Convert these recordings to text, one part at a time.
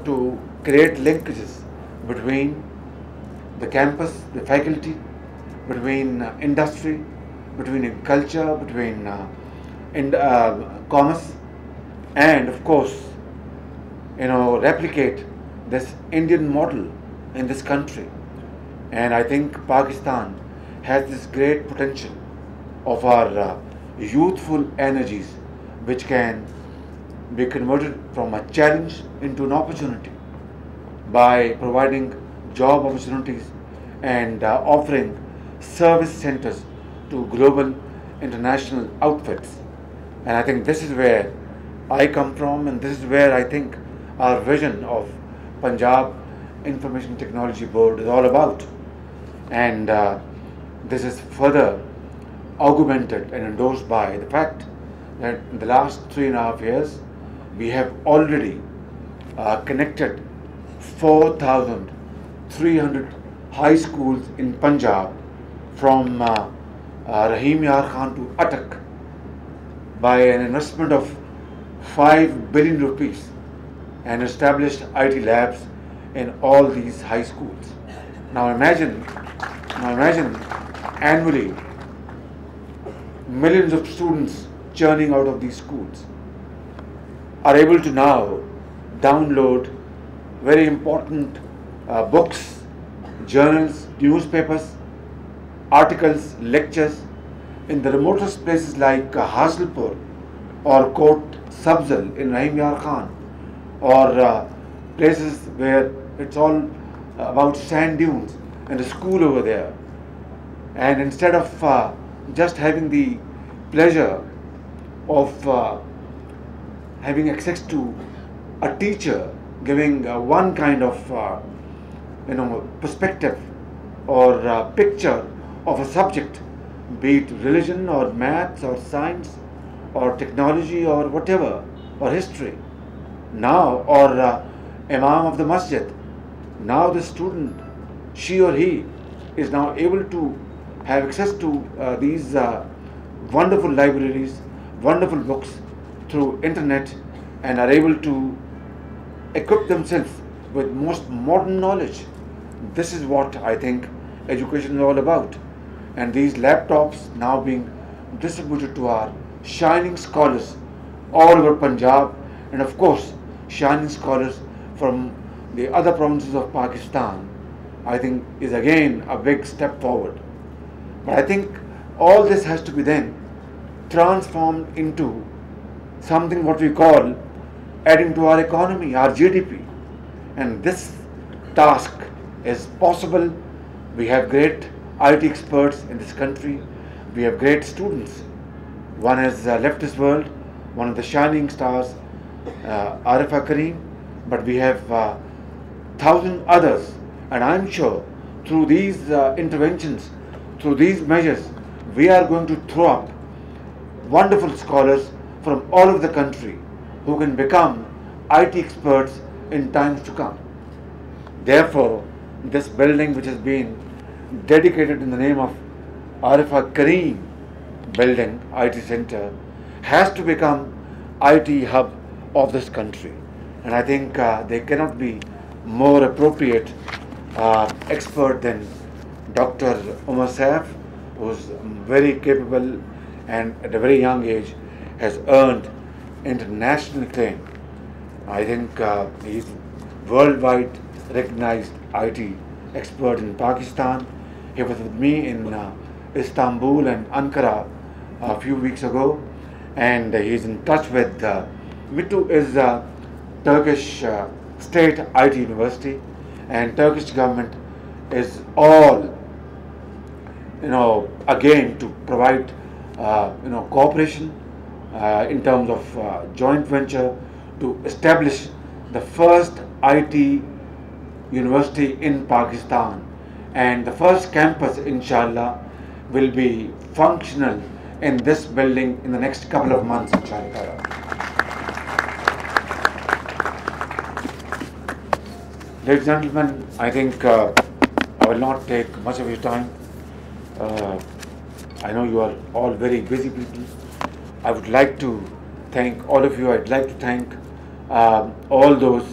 to create linkages between the campus, the faculty, between industry, between culture, between commerce, and of course, replicate this Indian model in this country. And I think Pakistan has this great potential of our youthful energies, which can be converted from a challenge into an opportunity by providing job opportunities and offering service centers to global international outfits. And I think this is where I come from, and this is where I think our vision of Punjab Information Technology Board is all about. And this is further augmented and endorsed by the fact that in the last 3.5 years, we have already connected 4,300 high schools in Punjab from Rahim Yar Khan to Attak by an investment of 5 billion rupees, and established IT labs in all these high schools. Now imagine annually millions of students churning out of these schools are able to now download very important books, journals, newspapers, articles, lectures in the remotest places like Hasilpur or Kot Sabzal in Rahim Yar Khan, or places where it's all about sand dunes and a school over there. And instead of just having the pleasure of having access to a teacher giving one kind of perspective or picture of a subject, be it religion or maths or science or technology or whatever, or history, now, or Imam of the Masjid, now the student, she or he, is now able to have access to these wonderful libraries, wonderful books through internet, and are able to equip themselves with most modern knowledge. This is what I think education is all about. And these laptops now being distributed to our shining scholars all over Punjab, and of course shining scholars from the other provinces of Pakistan, I think is again a big step forward. But I think all this has to be then transformed into something what we call adding to our economy, our GDP. And this task is possible. We have great IT experts in this country. We have great students. One has left this world, one of the shining stars, Arifa Kareem, but we have 1,000 others. And I'm sure through these interventions, through these measures, we are going to throw up wonderful scholars from all over the country who can become IT experts in times to come. Therefore, this building, which has been dedicated in the name of Arifa Kareem Building IT Center, has to become IT hub of this country. And I think there cannot be more appropriate expert than Dr. Umar Saif, who is very capable and at a very young age has earned international acclaim. I think he is worldwide recognized IT expert in Pakistan. He was with me in Istanbul and Ankara a few weeks ago, and he is in touch with MITU is a Turkish state IT university, and Turkish government is all again to provide cooperation in terms of joint venture to establish the first IT university in Pakistan, and the first campus inshallah will be functional in this building in the next couple of months inshallah. Ladies and gentlemen, I think I will not take much of your time. I know you are all very busy people. I would like to thank all of you. I'd like to thank all those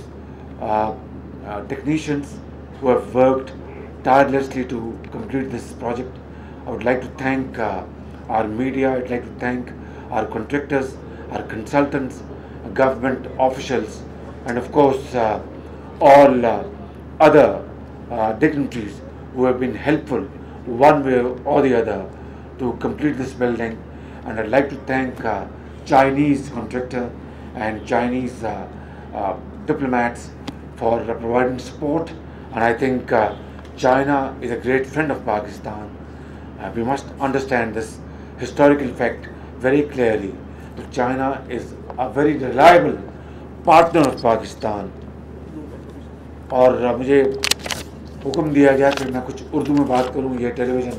technicians who have worked tirelessly to complete this project. I would like to thank our media, I'd like to thank our contractors, our consultants, government officials, and of course all other dignitaries who have been helpful one way or the other to complete this building. And I'd like to thank Chinese contractor and Chinese diplomats for providing support. And I think China is a great friend of Pakistan. We must understand this historical fact very clearly, that China is a very reliable partner of Pakistan. और मुझे हुक्म दिया गया कि मैं कुछ उर्दू में बात करूं। ये टेलीविज़न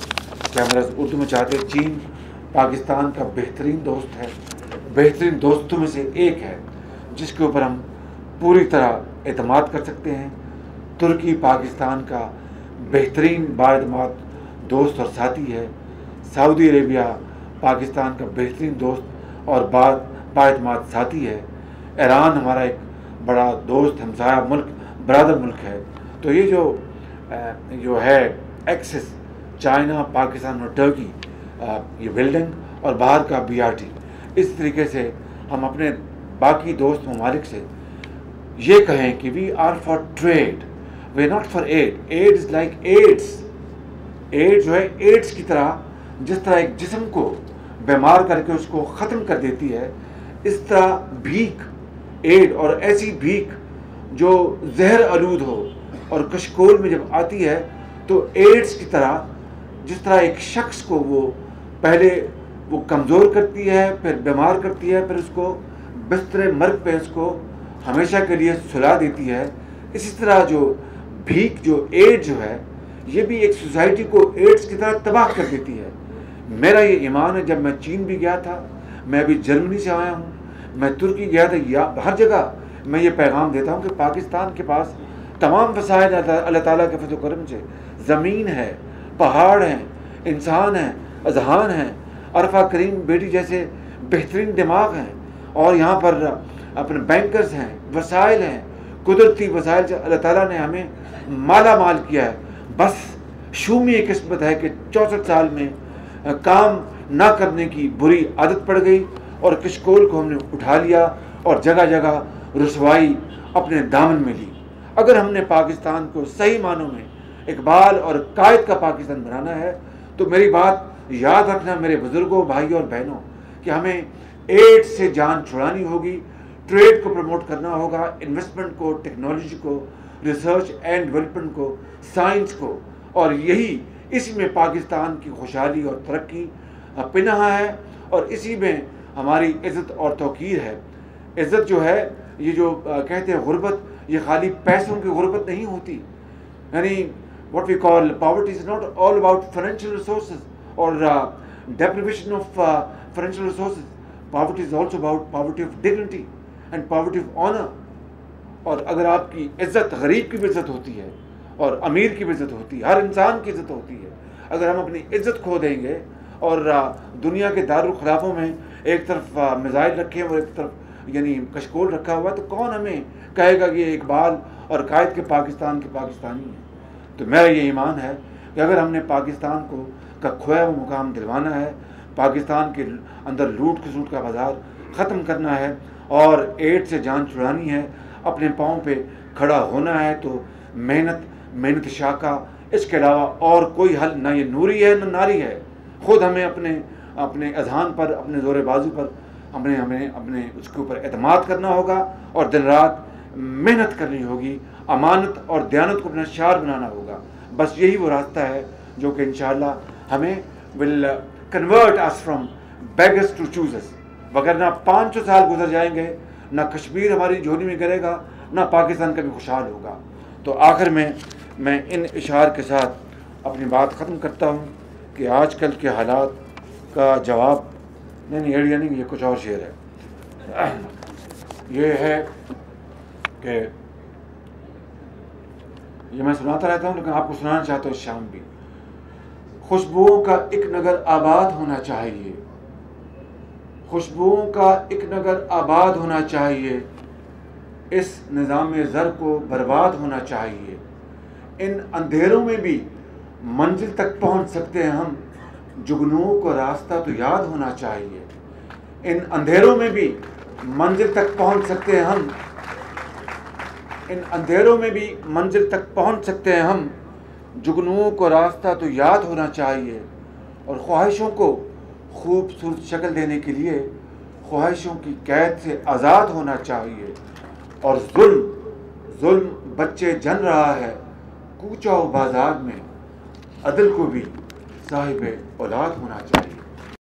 कैमरास उर्दू में चाहते। चीन पाकिस्तान का बेहतरीन दोस्त है, बेहतरीन दोस्तों में से एक है जिसके ऊपर हम पूरी तरह एतमाद कर सकते हैं। तुर्की पाकिस्तान का बेहतरीन बाएतमाद दोस्त और साथी है। सऊदी अरेबिया पाकिस्तान का बेहतरीन दोस्त और बाएतमाद साथी है। ईरान हमारा एक बड़ा दोस्त, हमसाया मुल्क, बरादर मुल्क है। तो ये जो है एक्सेस चाइना, पाकिस्तान और टर्की, ये बिल्डिंग और बाहर का BRT, इस तरीके से हम अपने बाकी दोस्त ममालिक से ये कहें कि we are for trade, we are not for aid. Aid is like aids. Aid जो है एड्स की तरह, जिस तरह एक जिस्म को बीमार करके उसको ख़त्म कर देती है, इस तरह भीख, एड और ऐसी भीख जो जहर आलूद हो और कशकोल में जब आती है तो एड्स की तरह, जिस तरह एक शख्स को वो पहले वो कमज़ोर करती है, फिर बीमार करती है, फिर उसको बिस्तर मर्ग पे उसको हमेशा के लिए सुला देती है, इसी तरह जो भीख, जो एड जो है, ये भी एक सोसाइटी को एड्स की तरह तबाह कर देती है। मेरा ये ईमान है। जब मैं चीन भी गया था, मैं अभी जर्मनी से आया हूँ, मैं तुर्की गया था, या हर जगह मैं ये पैगाम देता हूँ कि पाकिस्तान के पास तमाम वसाइल अल्लाह ताला के फज़ल करम से, ज़मीन है, पहाड़ हैं, इंसान हैं, अजहान हैं, अरफा करीम बेटी जैसे बेहतरीन दिमाग हैं, और यहाँ पर अपने बैंकर्स हैं, वसाइल हैं, कुदरती वसाइल से अल्लाह ताला ने हमें माला माल किया है। बस शूमी किस्मत है कि 64 साल में काम ना करने की बुरी आदत पड़ गई और कशकोल को हमने उठा लिया और जगह जगह रुसवाई अपने दामन में ली। अगर हमने पाकिस्तान को सही मानों में इकबाल और कायद का पाकिस्तान बनाना है तो मेरी बात याद रखना मेरे बुजुर्गों, भाइयों और बहनों, कि हमें एड से जान छुड़ानी होगी, ट्रेड को प्रमोट करना होगा, इन्वेस्टमेंट को, टेक्नोलॉजी को, रिसर्च एंड डेवलपमेंट को, साइंस को, और यही इसमें पाकिस्तान की खुशहाली और तरक्की पिनहा है और इसी में हमारी इज़्ज़त और तौकीर है। इज़्ज़त जो है, ये जो कहते हैं गुर्बत, ये खाली पैसों की गुर्बत नहीं होती। यानी what we call poverty is not all about financial resources or deprivation of financial resources. Poverty is also about poverty of dignity and poverty of honor. और अगर आपकी इज़्ज़त, गरीब की भी इज़्ज़त होती है और अमीर की भी इज़्ज़त होती है, हर इंसान की इज़्ज़त होती है। अगर हम अपनी इज़्ज़त खो देंगे और दुनिया के दारुल खिलाफों में एक तरफ मिसाइल रखे और एक तरफ यानी कशकोल रखा हुआ, तो कौन हमें कहेगा कि ये इकबाल और कायद के पाकिस्तान के पाकिस्तानी हैं। तो मेरा ये ईमान है कि अगर हमने पाकिस्तान को का खोया हुआ मुकाम दिलवाना है, पाकिस्तान के अंदर लूट खसूट का बाजार ख़त्म करना है और एड से जान छुड़ानी है, अपने पाँव पे खड़ा होना है, तो मेहनत शाका, इसके अलावा और कोई हल ना ये नूरी है ना नारी है। ख़ुद हमें अपने अज़हान पर, अपने ज़ोर बाजू पर हमें उसके ऊपर एतमाद करना होगा और दिन रात मेहनत करनी होगी, अमानत और दयानत को अपना शार बनाना होगा। बस यही वो रास्ता है जो कि इंशाअल्लाह हमें will convert us from beggars to choosers. वगरना 500 साल गुजर जाएंगे, ना कश्मीर हमारी झोली में गिरेगा, ना पाकिस्तान कभी खुशहाल होगा। तो आखिर में मैं इन इशार के साथ अपनी बात ख़त्म करता हूँ कि आजकल के हालात का जवाब नहीं, एरिया नहीं, ये कुछ और शेर है। ये है कि ये मैं सुनाता रहता हूँ लेकिन आपको सुनाना चाहता हूँ शाम भी। खुशबुओं का एक नगर आबाद होना चाहिए, खुशबुओं का एक नगर आबाद होना चाहिए, इस निज़ाम ज़र को बर्बाद होना चाहिए। इन अंधेरों में भी मंजिल तक पहुंच सकते हैं हम, जुगनुओं को रास्ता तो याद होना चाहिए। इन अंधेरों में भी मंजिल तक पहुंच सकते हैं हम, इन अंधेरों में भी मंजिल तक पहुंच सकते हैं हम, जुगनुओं को रास्ता तो याद होना चाहिए। और ख्वाहिशों को खूबसूरत शक्ल देने के लिए ख्वाहिशों की कैद से आज़ाद होना चाहिए। और जुल्म बच्चे जन रहा है कूचा बाजार में, अदल को भी साहिब औलाद होना चाहिए।